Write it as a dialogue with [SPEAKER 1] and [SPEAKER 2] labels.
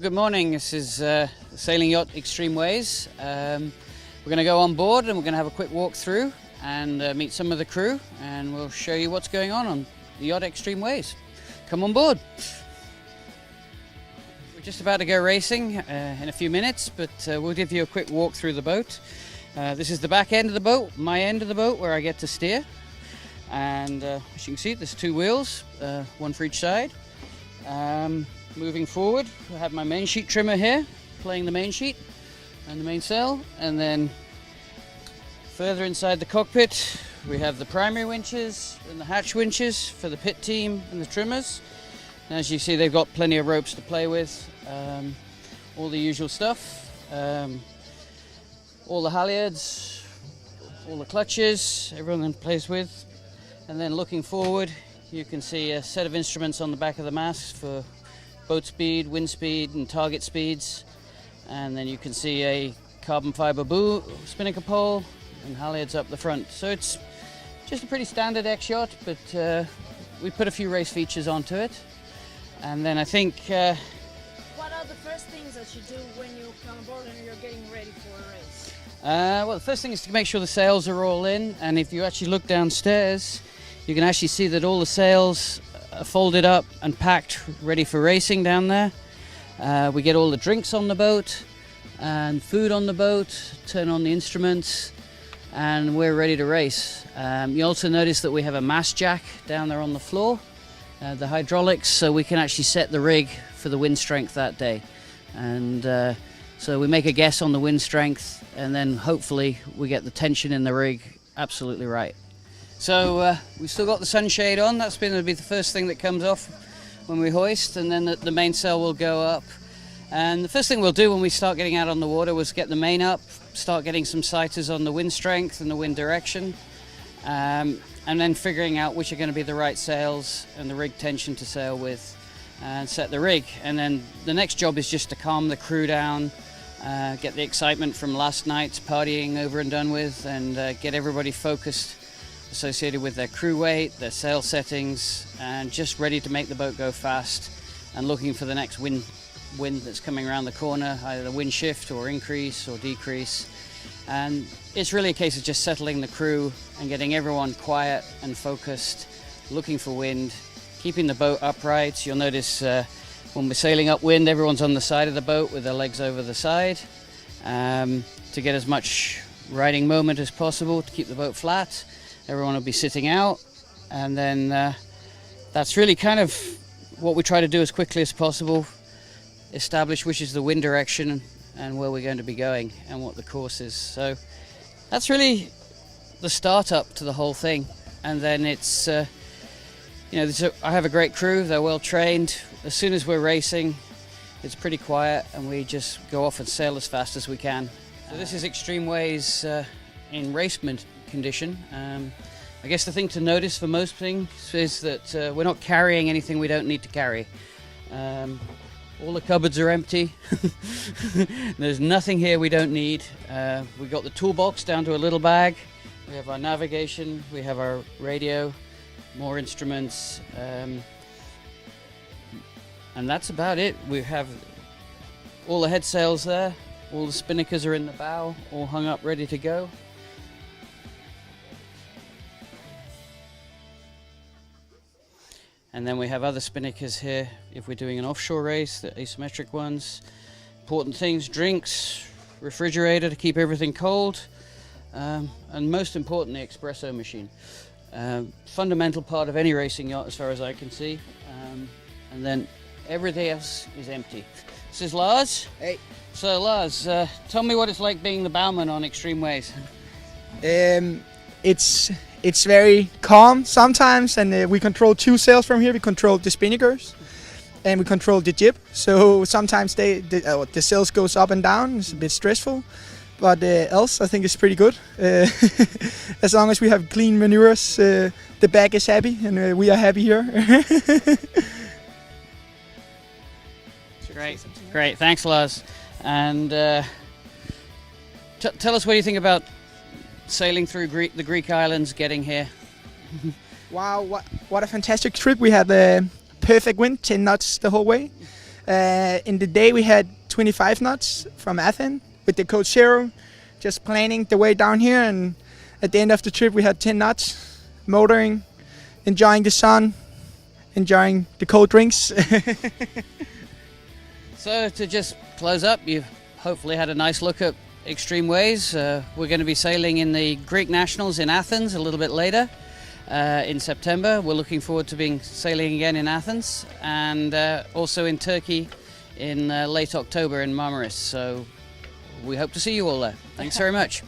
[SPEAKER 1] Good morning, this is sailing yacht Extreme Ways. We're going to go on board and we're going to have a quick walk through and meet some of the crew, and we'll show you what's going on the yacht Extreme Ways. Come on board. We're just about to go racing in a few minutes, but we'll give you a quick walk through the boat. This is the back end of the boat, my end of the boat where I get to steer. And as you can see, there's two wheels, one for each side. Moving forward, I have my main sheet trimmer here, playing the main sheet and the mainsail, and then further inside the cockpit we have the primary winches and the hatch winches for the pit team and the trimmers. And as you see, they've got plenty of ropes to play with, all the usual stuff, all the halyards, all the clutches, everyone plays with. And then looking forward, you can see a set of instruments on the back of the mast for boat speed, wind speed and target speeds, and then you can see a carbon fiber spinnaker pole and halyards up the front. So it's just a pretty standard X-yacht, but we put a few race features onto it. And then I think
[SPEAKER 2] what are the first things that you do when you come aboard and you're getting ready for a race?
[SPEAKER 1] Well, the first thing is to make sure the sails are all in, and if you actually look downstairs you can actually see that all the sails are folded up and packed ready for racing down there. We get all the drinks on the boat and food on the boat, turn on the instruments, and we're ready to race. You also notice that we have a mast jack down there on the floor, the hydraulics, so we can actually set the rig for the wind strength that day. And so we make a guess on the wind strength, and then hopefully we get the tension in the rig absolutely right. So we've still got the sunshade on. That's going to be the first thing that comes off when we hoist, and then the mainsail will go up. And the first thing we'll do when we start getting out on the water was get the main up, start getting some sighters on the wind strength and the wind direction, and then figuring out which are going to be the right sails and the rig tension to sail with, and set the rig. And then the next job is just to calm the crew down, get the excitement from last night's partying over and done with, and get everybody focused associated with their crew weight, their sail settings, and just ready to make the boat go fast and looking for the next wind that's coming around the corner, either wind shift or increase or decrease. And it's really a case of just settling the crew and getting everyone quiet and focused, looking for wind, keeping the boat upright. You'll notice when we're sailing upwind, everyone's on the side of the boat with their legs over the side, to get as much riding moment as possible to keep the boat flat. Everyone will be sitting out, and then that's really kind of what we try to do as quickly as possible, establish which is the wind direction and where we're going to be going and what the course is. So that's really the start up to the whole thing. And then it's, I have a great crew, they're well trained. As soon as we're racing, it's pretty quiet and we just go off and sail as fast as we can. So this is Extreme Ways in racement condition. I guess the thing to notice for most things is that we're not carrying anything we don't need to carry. All the cupboards are empty. There's nothing here we don't need. We've got the toolbox down to a little bag. We have our navigation, we have our radio, more instruments, and that's about it. We have all the head sails there, all the spinnakers are in the bow, all hung up ready to go. And then we have other spinnakers here if we're doing an offshore race, the asymmetric ones. Important things, drinks, refrigerator to keep everything cold, and most important, the espresso machine. Fundamental part of any racing yacht as far as I can see. And then everything else is empty. This is Lars.
[SPEAKER 3] Hey.
[SPEAKER 1] So Lars, tell me what it's like being the Bellman on Extreme Ways.
[SPEAKER 3] It's very calm sometimes, and we control two sails from here. We control the spinnakers and we control the jib. So sometimes the sails goes up and down. It's a bit stressful, but else I think it's pretty good. As long as we have clean maneuvers, the back is happy and we are happy here.
[SPEAKER 1] Great. Thanks, Lars. And tell us what you think about sailing through the Greek islands, getting here.
[SPEAKER 3] Wow, what a fantastic trip. We had perfect wind, 10 knots the whole way. In the day we had 25 knots from Athens with the code 0, just planning the way down here, and at the end of the trip we had 10 knots, motoring, enjoying the sun, enjoying the cold drinks.
[SPEAKER 1] So to just close up, you've hopefully had a nice look at Extreme Ways. We're going to be sailing in the Greek Nationals in Athens a little bit later in September. We're looking forward to being sailing again in Athens, and also in Turkey in late October in Marmaris. So we hope to see you all there. Thanks very much.